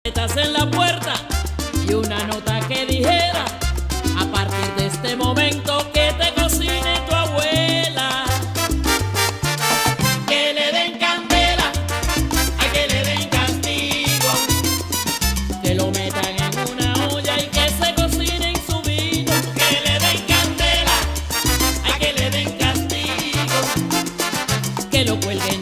En la puerta y una nota que dijera: a partir de este momento que te cocine tu abuela. Que le den candela, a que le den castigo, que lo metan en una olla y que se cocine en su vino. Que le den candela, a que le den castigo, que lo cuelguen